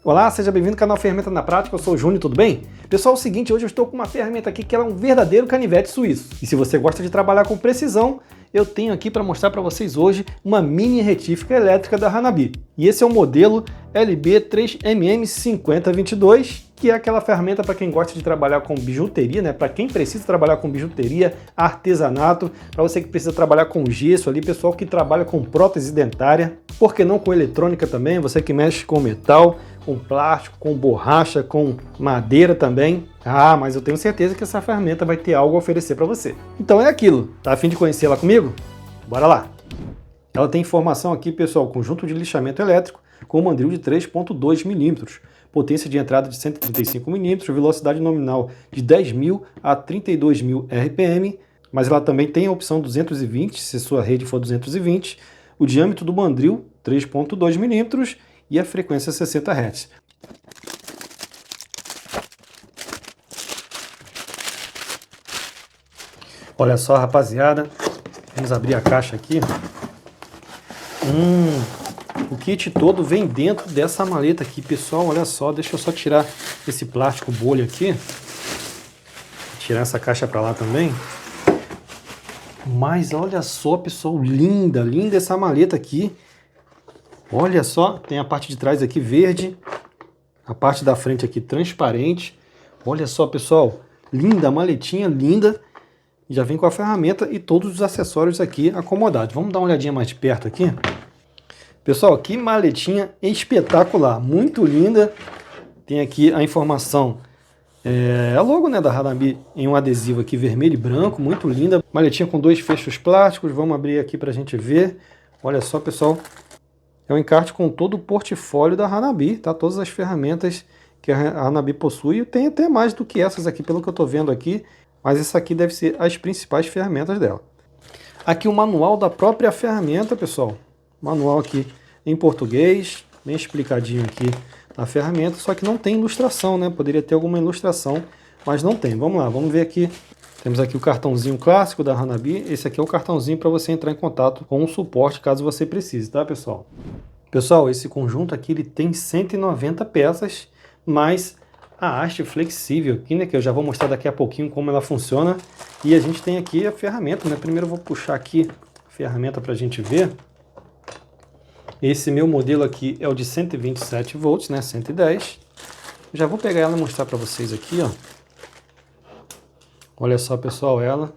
Olá, seja bem-vindo ao canal Ferramenta na Prática, eu sou o Júnior, tudo bem? Pessoal, é o seguinte, hoje eu estou com uma ferramenta aqui que é um verdadeiro canivete suíço. E se você gosta de trabalhar com precisão, eu tenho aqui para mostrar para vocês hoje uma mini retífica elétrica da Hanabi. E esse é o modelo LB3MM5022, que é aquela ferramenta para quem gosta de trabalhar com bijuteria, né? Para quem precisa trabalhar com bijuteria, artesanato, para você que precisa trabalhar com gesso ali, pessoal que trabalha com prótese dentária, por que não com eletrônica também, você que mexe com metal, com plástico, com borracha, com madeira também. Ah, mas eu tenho certeza que essa ferramenta vai ter algo a oferecer para você. Então é aquilo, tá a fim de conhecê-la comigo? Bora lá! Ela tem informação aqui, pessoal, conjunto de lixamento elétrico com mandril de 3.2 mm, potência de entrada de 135 mm, velocidade nominal de 10.000 a 32.000 RPM, mas ela também tem a opção 220, se sua rede for 220, o diâmetro do mandril 3.2 mm e a frequência 60 Hz. Olha só, rapaziada, vamos abrir a caixa aqui. O kit todo vem dentro dessa maleta aqui, pessoal, olha só, deixa eu só tirar esse plástico bolha aqui. Tirar essa caixa para lá também. Mas olha só, pessoal, linda, linda essa maleta aqui. Olha só, tem a parte de trás aqui verde, a parte da frente aqui transparente. Olha só, pessoal, linda, maletinha linda. Já vem com a ferramenta e todos os acessórios aqui acomodados. Vamos dar uma olhadinha mais de perto aqui. Pessoal, que maletinha espetacular, muito linda. Tem aqui a informação, a logo, né, da Hanabi em um adesivo aqui vermelho e branco, muito linda. Maletinha com 2 fechos plásticos, vamos abrir aqui para a gente ver. Olha só, pessoal, é um encarte com todo o portfólio da Hanabi, tá? Todas as ferramentas que a Hanabi possui. Tem até mais do que essas aqui, pelo que eu estou vendo aqui, mas essa aqui deve ser as principais ferramentas dela. Aqui o manual da própria ferramenta, pessoal. Manual aqui em português, bem explicadinho aqui na ferramenta, só que não tem ilustração, né? Poderia ter alguma ilustração, mas não tem. Vamos lá, vamos ver aqui. Temos aqui o cartãozinho clássico da Hanabi. Esse aqui é o cartãozinho para você entrar em contato com o suporte caso você precise, tá, pessoal? Pessoal, esse conjunto aqui ele tem 190 peças, mais a haste flexível aqui, né? Que eu já vou mostrar daqui a pouquinho como ela funciona. E a gente tem aqui a ferramenta, né? Primeiro eu vou puxar aqui a ferramenta para a gente ver. Esse meu modelo aqui é o de 127 volts, né? 110. Já vou pegar ela e mostrar para vocês aqui, ó. Olha só, pessoal, ela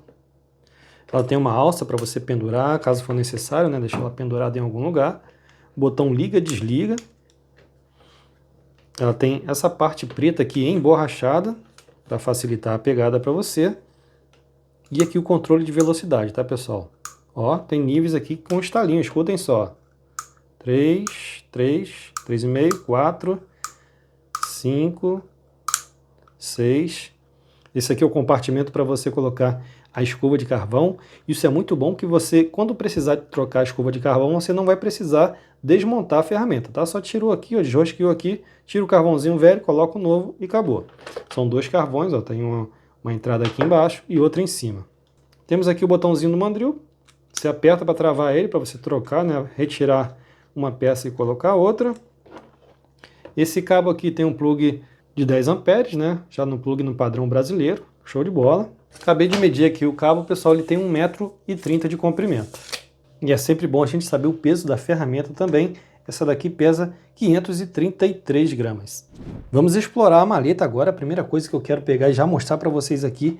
tem uma alça para você pendurar, caso for necessário, né? Deixar ela pendurada em algum lugar. Botão liga, desliga. Ela tem essa parte preta aqui emborrachada, para facilitar a pegada para você. E aqui o controle de velocidade, tá, pessoal? Ó, tem níveis aqui com estalinho, escutem só. 3, 3,5, 4, 5, 6. Esse aqui é o compartimento para você colocar a escova de carvão. Isso é muito bom que você, quando precisar de trocar a escova de carvão, você não vai precisar desmontar a ferramenta, tá? Só tirou aqui, ó, desrosqueou aqui, tira o carvãozinho velho, coloca o novo e acabou. São 2 carvões, ó, tem uma entrada aqui embaixo e outra em cima. Temos aqui o botãozinho do mandril. Você aperta para travar ele, para você trocar, né? Retirar uma peça e colocar outra. Esse cabo aqui tem um plug de 10 amperes, né? Já no plug no padrão brasileiro, show de bola. Acabei de medir aqui o cabo, pessoal, ele tem 1,30 m de comprimento. E é sempre bom a gente saber o peso da ferramenta também. Essa daqui pesa 533 gramas. Vamos explorar a maleta agora. A primeira coisa que eu quero pegar e já mostrar para vocês aqui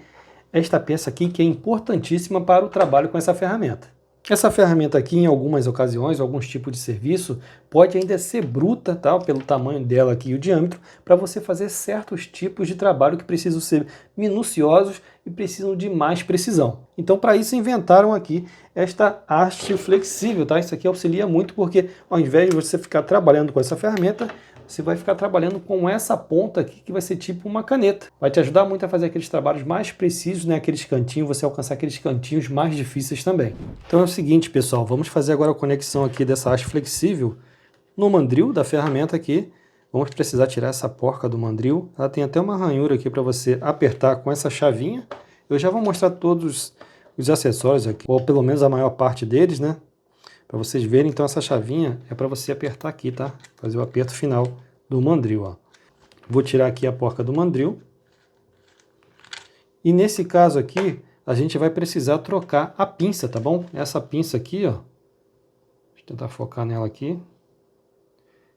é esta peça aqui, que é importantíssima para o trabalho com essa ferramenta. Essa ferramenta aqui, em algumas ocasiões, alguns tipos de serviço, pode ainda ser bruta, tá? Pelo tamanho dela aqui e o diâmetro, para você fazer certos tipos de trabalho que precisam ser minuciosos e precisam de mais precisão. Então, para isso, inventaram aqui esta haste flexível, tá? Isso aqui auxilia muito, porque ao invés de você ficar trabalhando com essa ferramenta, você vai ficar trabalhando com essa ponta aqui, que vai ser tipo uma caneta. Vai te ajudar muito a fazer aqueles trabalhos mais precisos, né? Aqueles cantinhos, você alcançar aqueles cantinhos mais difíceis também. Então é o seguinte, pessoal, vamos fazer agora a conexão aqui dessa haste flexível no mandril da ferramenta aqui. Vamos precisar tirar essa porca do mandril. Ela tem até uma ranhura aqui para você apertar com essa chavinha. Eu já vou mostrar todos os acessórios aqui, ou pelo menos a maior parte deles, né? Para vocês verem. Então essa chavinha é para você apertar aqui, tá? Fazer o aperto final do mandril, ó. Vou tirar aqui a porca do mandril. E nesse caso aqui, a gente vai precisar trocar a pinça, tá bom? Essa pinça aqui, ó. Deixa eu tentar focar nela aqui.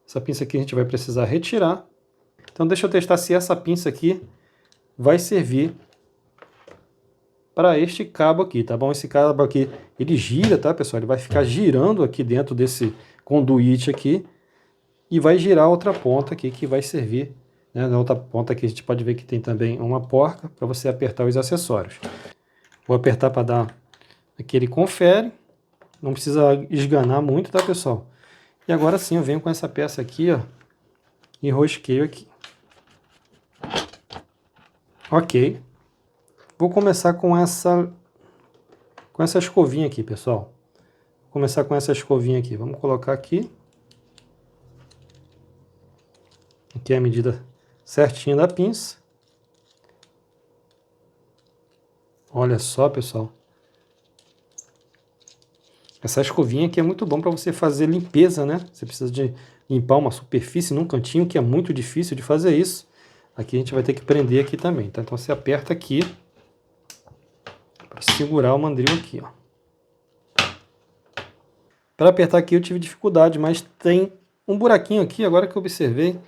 Essa pinça aqui a gente vai precisar retirar. Então deixa eu testar se essa pinça aqui vai servir para este cabo aqui, tá bom? Esse cabo aqui, ele gira, tá, pessoal? Ele vai ficar girando aqui dentro desse conduíte aqui e vai girar outra ponta aqui que vai servir, né? Na outra ponta aqui a gente pode ver que tem também uma porca para você apertar os acessórios. Vou apertar para dar aquele confere. Não precisa esganar muito, tá, pessoal? E agora sim eu venho com essa peça aqui, ó, enrosqueio aqui. Ok. Vou começar com essa escovinha aqui, pessoal. Vou começar com essa escovinha aqui. Vamos colocar aqui. Aqui é a medida certinha da pinça. Olha só, pessoal. Essa escovinha aqui é muito bom para você fazer limpeza, né? Você precisa de limpar uma superfície num cantinho, que é muito difícil de fazer isso. Aqui a gente vai ter que prender aqui também, tá? Então você aperta aqui para segurar o mandril aqui, ó. Para apertar aqui eu tive dificuldade, mas tem um buraquinho aqui, agora que eu observei,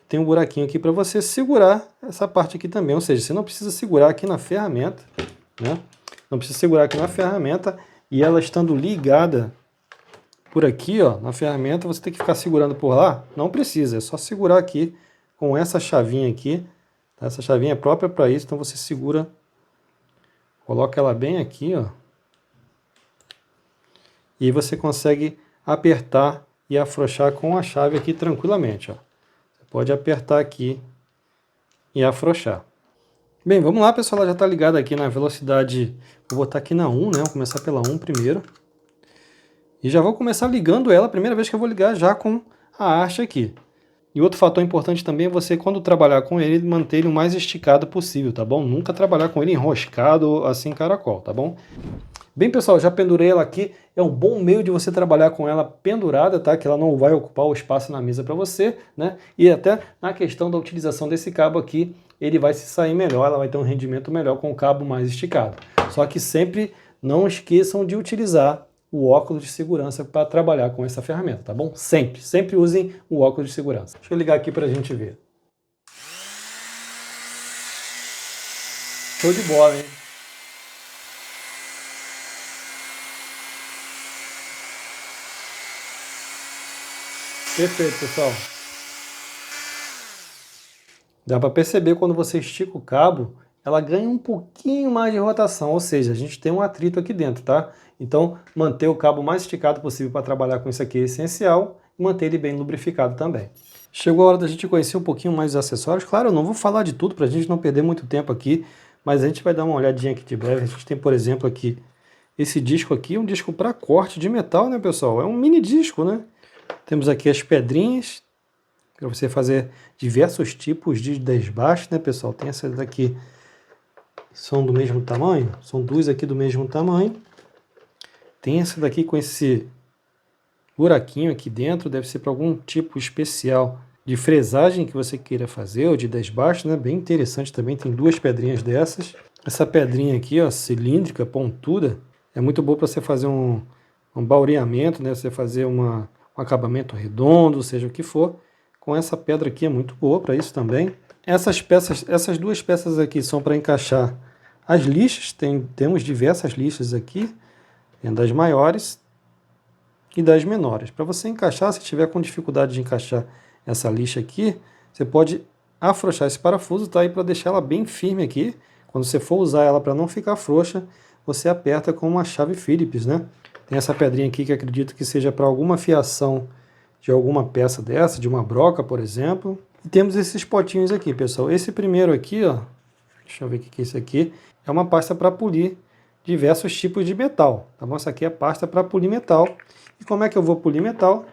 tem um buraquinho aqui para você segurar essa parte aqui também. Ou seja, você não precisa segurar aqui na ferramenta, né? Não precisa segurar aqui na ferramenta. E ela estando ligada por aqui, ó, na ferramenta, você tem que ficar segurando por lá? Não precisa, é só segurar aqui com essa chavinha aqui. Tá? Essa chavinha é própria para isso, então você segura, coloca ela bem aqui, ó. E você consegue apertar e afrouxar com a chave aqui tranquilamente, ó. Você pode apertar aqui e afrouxar. Bem, vamos lá, pessoal, ela já está ligada aqui na velocidade, vou botar aqui na 1, né, vou começar pela 1 primeiro. E já vou começar ligando ela, primeira vez que eu vou ligar já com a haste aqui. E outro fator importante também é você, quando trabalhar com ele, manter ele o mais esticado possível, tá bom? Nunca trabalhar com ele enroscado, assim, caracol, tá bom? Bem, pessoal, já pendurei ela aqui. É um bom meio de você trabalhar com ela pendurada, tá? Que ela não vai ocupar o espaço na mesa para você, né? E até na questão da utilização desse cabo aqui, ele vai se sair melhor, ela vai ter um rendimento melhor com o cabo mais esticado. Só que sempre não esqueçam de utilizar o óculos de segurança para trabalhar com essa ferramenta, tá bom? Sempre, sempre usem o óculos de segurança. Deixa eu ligar aqui para a gente ver. Show de bola, hein? Perfeito, pessoal. Dá para perceber quando você estica o cabo, ela ganha um pouquinho mais de rotação, ou seja, a gente tem um atrito aqui dentro, tá? Então, manter o cabo mais esticado possível para trabalhar com isso aqui é essencial e manter ele bem lubrificado também. Chegou a hora da gente conhecer um pouquinho mais os acessórios. Claro, eu não vou falar de tudo para a gente não perder muito tempo aqui, mas a gente vai dar uma olhadinha aqui de breve. A gente tem, por exemplo, aqui esse disco aqui, um disco para corte de metal, né, pessoal? É um mini disco, né? Temos aqui as pedrinhas, para você fazer diversos tipos de desbaste, né, pessoal? Tem essas daqui que são do mesmo tamanho, são duas aqui do mesmo tamanho. Tem essa daqui com esse buraquinho aqui dentro, deve ser para algum tipo especial de fresagem que você queira fazer, ou de desbaste, né? Bem interessante também, tem duas pedrinhas dessas. Essa pedrinha aqui, ó, cilíndrica, pontuda, é muito boa para você fazer um baureamento, né? Você fazer um acabamento redondo, seja o que for. Com essa pedra aqui é muito boa para isso também. Essas duas peças aqui são para encaixar as lixas. Temos diversas lixas aqui, das maiores e das menores. Para você encaixar, se tiver com dificuldade de encaixar essa lixa aqui, você pode afrouxar esse parafuso, tá? E para deixar ela bem firme aqui, quando você for usar ela para não ficar frouxa, você aperta com uma chave Phillips, né? Tem essa pedrinha aqui que acredito que seja para alguma fiação de alguma peça dessa, de uma broca, por exemplo. E temos esses potinhos aqui, pessoal. Esse primeiro aqui, ó, deixa eu ver o que é isso aqui, é uma pasta para polir diversos tipos de metal, tá bom? Essa aqui é a pasta para polir metal. E como é que eu vou polir metal?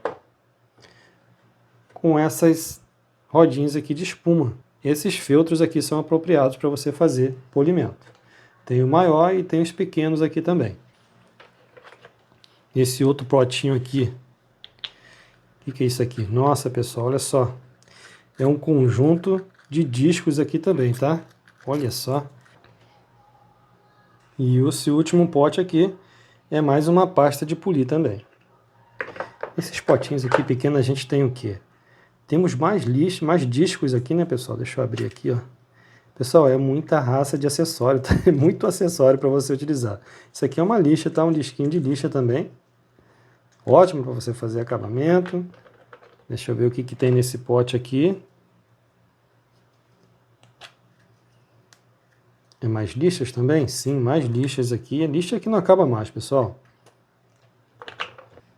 Com essas rodinhas aqui de espuma. Esses feltros aqui são apropriados para você fazer polimento. Tem o maior e tem os pequenos aqui também. Esse outro potinho aqui, o que é isso aqui? Nossa, pessoal, olha só. é um conjunto de discos aqui também, tá? Olha só. E esse último pote aqui é mais uma pasta de polir também. Esses potinhos aqui pequenos a gente tem o quê? Temos mais lixo, mais discos aqui, né, pessoal? Deixa eu abrir aqui, ó. Pessoal, é muita raça de acessório, tá? É muito acessório para você utilizar. Isso aqui é uma lixa, tá? Um disquinho de lixa também. Ótimo para você fazer acabamento. Deixa eu ver o que tem nesse pote aqui. É mais lixas também? Sim, mais lixas aqui. Lixa que não acaba mais, pessoal.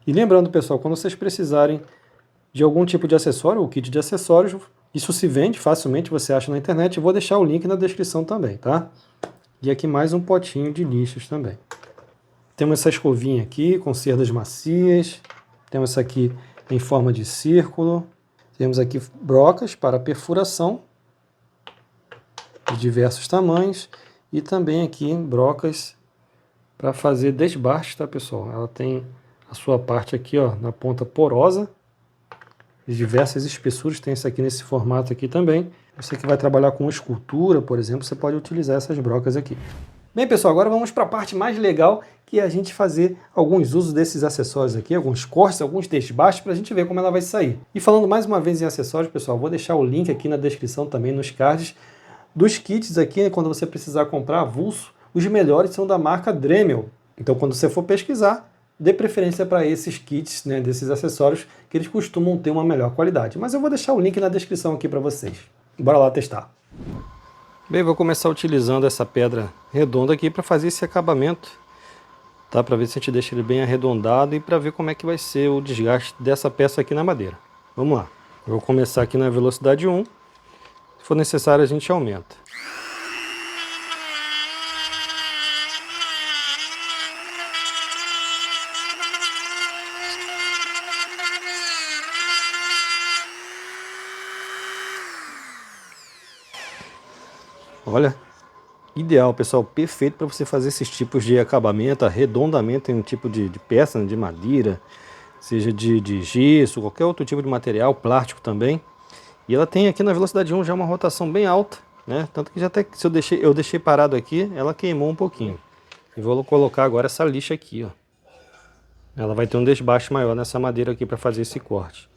E lembrando, pessoal, quando vocês precisarem de algum tipo de acessório, ou kit de acessórios, isso se vende facilmente, você acha na internet. Eu vou deixar o link na descrição também, tá? E aqui mais um potinho de lixos também. Temos essa escovinha aqui com cerdas macias. Temos essa aqui em forma de círculo. Temos aqui brocas para perfuração de diversos tamanhos. E também aqui brocas para fazer desbaste, tá, pessoal? Ela tem a sua parte aqui, ó, na ponta porosa, de diversas espessuras. Tem essa aqui nesse formato aqui também. Você que vai trabalhar com escultura, por exemplo, você pode utilizar essas brocas aqui. Bem, pessoal, agora vamos para a parte mais legal, que é a gente fazer alguns usos desses acessórios aqui, alguns cortes, alguns desbastes, para a gente ver como ela vai sair. E falando mais uma vez em acessórios, pessoal, vou deixar o link aqui na descrição também, nos cards, dos kits aqui, né, quando você precisar comprar avulso, os melhores são da marca Dremel. Então, quando você for pesquisar, dê preferência para esses kits, né, desses acessórios, que eles costumam ter uma melhor qualidade. Mas eu vou deixar o link na descrição aqui para vocês. Bora lá testar. Bem, vou começar utilizando essa pedra redonda aqui para fazer esse acabamento, tá? Para ver se a gente deixa ele bem arredondado e para ver como é que vai ser o desgaste dessa peça aqui na madeira. Vamos lá. Eu vou começar aqui na velocidade 1. Se for necessário, a gente aumenta. Olha, ideal, pessoal, perfeito para você fazer esses tipos de acabamento, arredondamento em um tipo de peça, né, de madeira, seja de gesso, qualquer outro tipo de material, plástico também. E ela tem aqui na velocidade 1 já uma rotação bem alta, né? Tanto que já até se eu deixei parado aqui, ela queimou um pouquinho. E vou colocar agora essa lixa aqui, ó. Ela vai ter um desbaste maior nessa madeira aqui para fazer esse corte.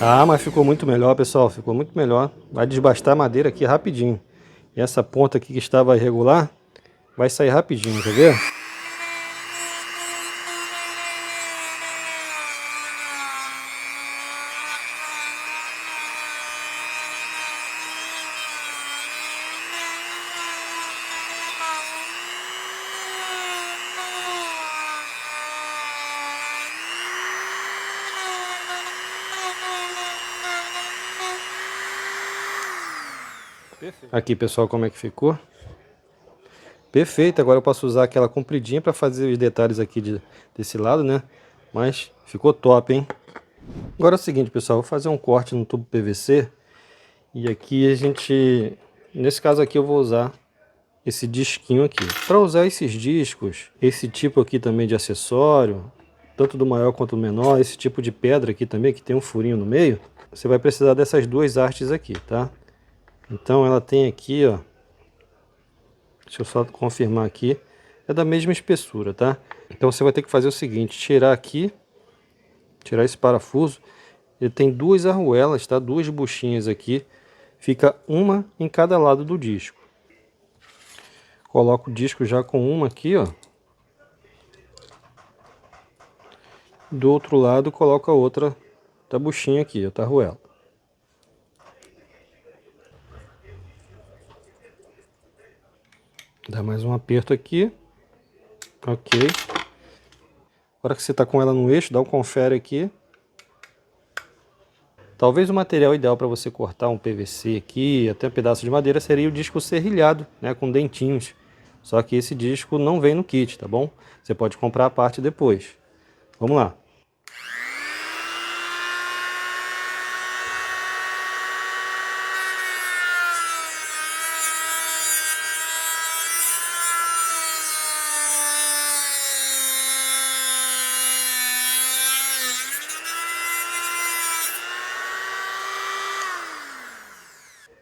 Ah, mas ficou muito melhor, pessoal, ficou muito melhor. Vai desbastar a madeira aqui rapidinho. E essa ponta aqui que estava irregular, vai sair rapidinho, quer ver? Aqui, pessoal, como é que ficou? Perfeito, agora eu posso usar aquela compridinha para fazer os detalhes aqui desse lado, né? Mas ficou top, hein? Agora é o seguinte, pessoal, vou fazer um corte no tubo PVC. E aqui a gente, nesse caso aqui eu vou usar esse disquinho aqui. Para usar esses discos, esse tipo aqui também de acessório, tanto do maior quanto do menor, esse tipo de pedra aqui também, que tem um furinho no meio, você vai precisar dessas duas hastes aqui, tá? Então ela tem aqui, ó, deixa eu só confirmar aqui, é da mesma espessura, tá? Então você vai ter que fazer o seguinte, tirar aqui, tirar esse parafuso, ele tem duas arruelas, tá? Duas buchinhas aqui, fica uma em cada lado do disco. Coloco o disco já com uma aqui, ó. Do outro lado coloco a outra da buchinha aqui, outra arruela. Dá mais um aperto aqui. Ok. Agora que você está com ela no eixo, dá um confere aqui. Talvez o material ideal para você cortar um PVC aqui, até um pedaço de madeira, seria o disco serrilhado, né, com dentinhos. Só que esse disco não vem no kit, tá bom? Você pode comprar a parte depois. Vamos lá.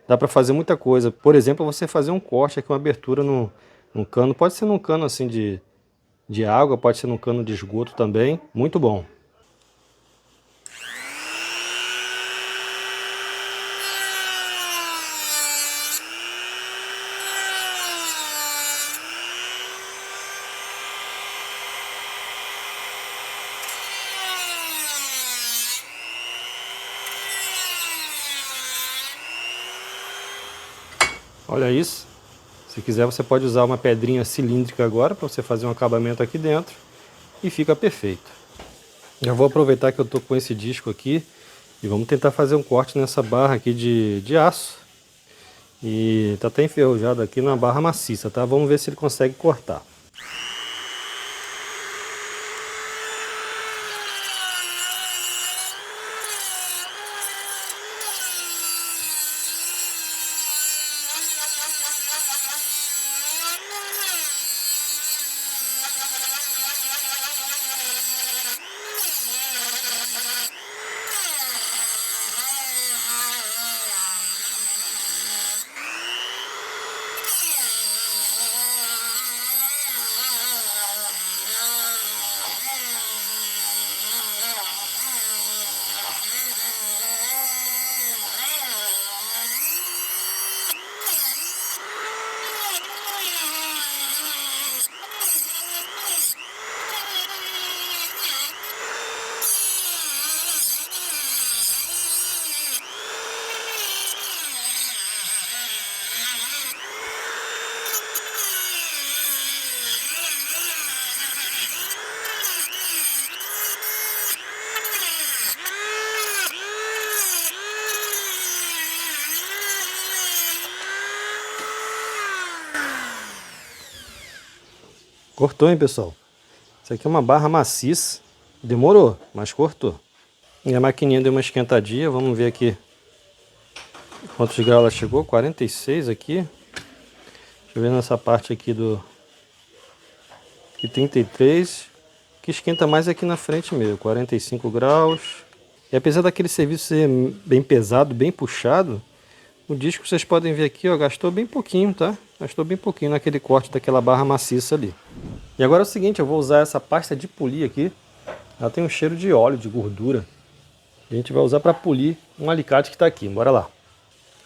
Dá para fazer muita coisa. Por exemplo, você fazer um corte aqui, uma abertura num cano. Pode ser num cano assim de água, pode ser num cano de esgoto também. Muito bom. Olha isso. Se quiser, você pode usar uma pedrinha cilíndrica agora para você fazer um acabamento aqui dentro e fica perfeito. Já vou aproveitar que eu tô com esse disco aqui e vamos tentar fazer um corte nessa barra aqui de aço. E tá até enferrujado aqui na barra maciça, tá? Vamos ver se ele consegue cortar. Cortou, hein, pessoal? Isso aqui é uma barra maciça. Demorou, mas cortou. E a maquininha deu uma esquentadinha. Vamos ver aqui quantos graus ela chegou. 46 aqui. Deixa eu ver nessa parte aqui do... Aqui 33. O que esquenta mais é aqui na frente mesmo. 45 graus. E apesar daquele serviço ser bem pesado, bem puxado, o disco vocês podem ver aqui, ó, gastou bem pouquinho, tá? Gastou bem pouquinho naquele corte daquela barra maciça ali. E agora é o seguinte, eu vou usar essa pasta de polir aqui. Ela tem um cheiro de óleo, de gordura. A gente vai usar para polir um alicate que está aqui. Bora lá.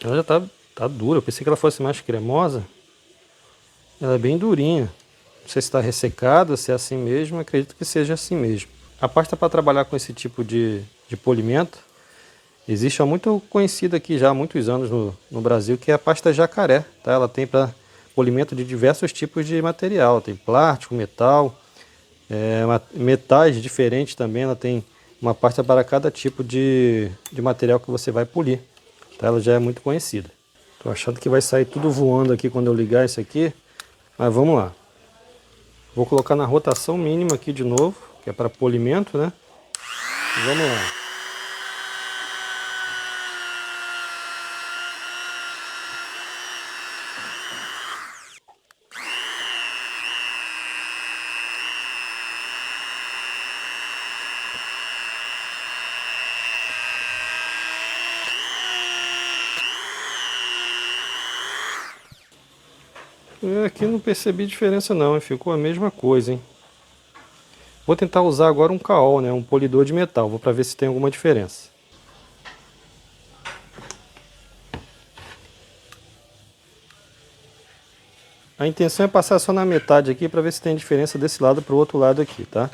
Ela já tá dura. Eu pensei que ela fosse mais cremosa. Ela é bem durinha. Não sei se está ressecada, se é assim mesmo. Acredito que seja assim mesmo. A pasta para trabalhar com esse tipo de polimento existe há muito conhecida aqui já há muitos anos no Brasil, que é a pasta jacaré. Tá? Ela tem para polimento de diversos tipos de material. Tem plástico, metal, metais diferentes também. Ela tem uma pasta para cada tipo de material que você vai polir. Tá? Ela já é muito conhecida. Tô achando que vai sair tudo voando aqui quando eu ligar isso aqui. Mas vamos lá. Vou colocar na rotação mínima aqui de novo, que é para polimento, né? Vamos lá. Aqui não percebi diferença não, hein? Ficou a mesma coisa, hein? Vou tentar usar agora um caol, né? Um polidor de metal, vou para ver se tem alguma diferença. A intenção é passar só na metade aqui para ver se tem diferença desse lado para o outro lado aqui, tá?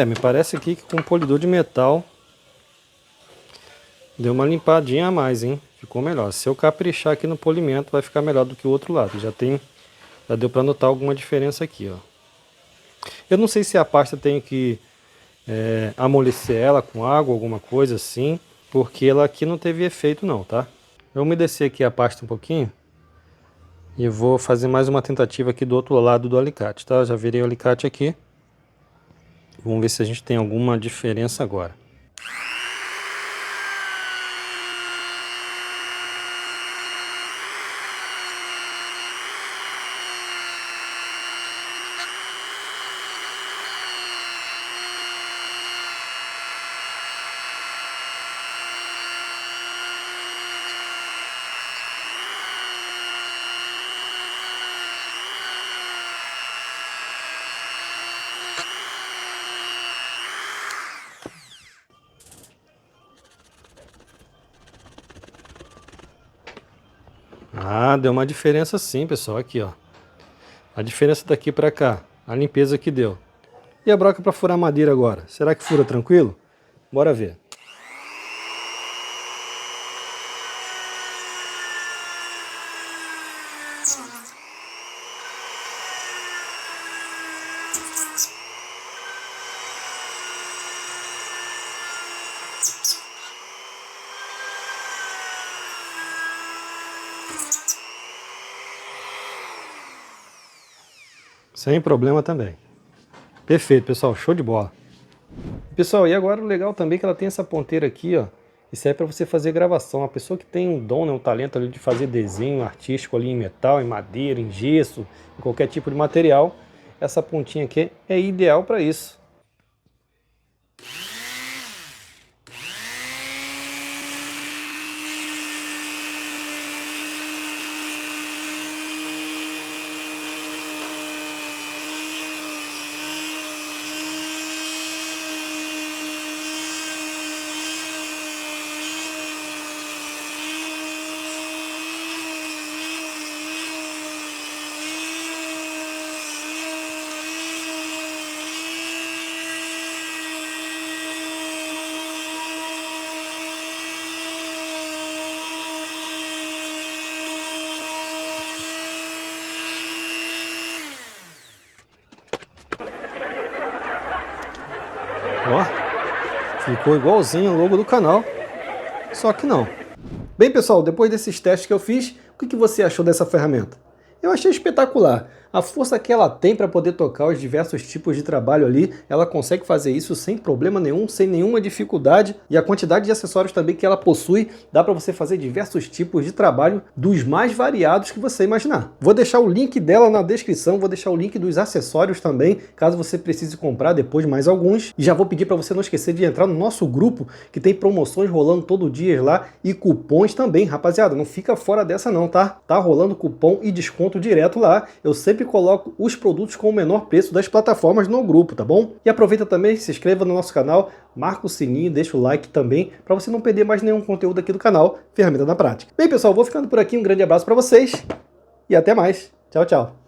Me parece aqui que com o polidor de metal deu uma limpadinha a mais, hein? Ficou melhor. Se eu caprichar aqui no polimento, vai ficar melhor do que o outro lado. Já deu para notar alguma diferença aqui, ó. Eu não sei se a pasta tem que amolecer ela com água, alguma coisa assim, porque ela aqui não teve efeito não, tá? Eu vou umedecer aqui a pasta um pouquinho e vou fazer mais uma tentativa aqui do outro lado do alicate, tá? Eu já virei o alicate aqui. Vamos ver se a gente tem alguma diferença agora. Ah, deu uma diferença sim, pessoal. Aqui, ó. A diferença daqui para cá. A limpeza que deu. E a broca para furar madeira agora? Será que fura tranquilo? Bora ver. Sem problema também. Perfeito, pessoal. Show de bola. Pessoal, e agora o legal também é que ela tem essa ponteira aqui, ó. Isso é para você fazer gravação. A pessoa que tem um dom, né, um talento ali de fazer desenho artístico ali em metal, em madeira, em gesso, em qualquer tipo de material, essa pontinha aqui é ideal para isso. Ó, ficou igualzinho o logo do canal, só que não. Bem, pessoal, depois desses testes que eu fiz, o que você achou dessa ferramenta? Eu achei espetacular. A força que ela tem para poder tocar os diversos tipos de trabalho ali, ela consegue fazer isso sem problema nenhum, sem nenhuma dificuldade. E a quantidade de acessórios também que ela possui, dá para você fazer diversos tipos de trabalho dos mais variados que você imaginar. Vou deixar o link dela na descrição, vou deixar o link dos acessórios também, caso você precise comprar depois mais alguns. E já vou pedir para você não esquecer de entrar no nosso grupo, que tem promoções rolando todo dia lá e cupons também, rapaziada. Não fica fora dessa não, tá? Tá rolando cupom e desconto direto lá. Eu sempre coloco os produtos com o menor preço das plataformas no grupo, tá bom? E aproveita também, se inscreva no nosso canal, marca o sininho, deixa o like também, para você não perder mais nenhum conteúdo aqui do canal Ferramenta na Prática. Bem, pessoal, vou ficando por aqui. Um grande abraço para vocês e até mais. Tchau, tchau.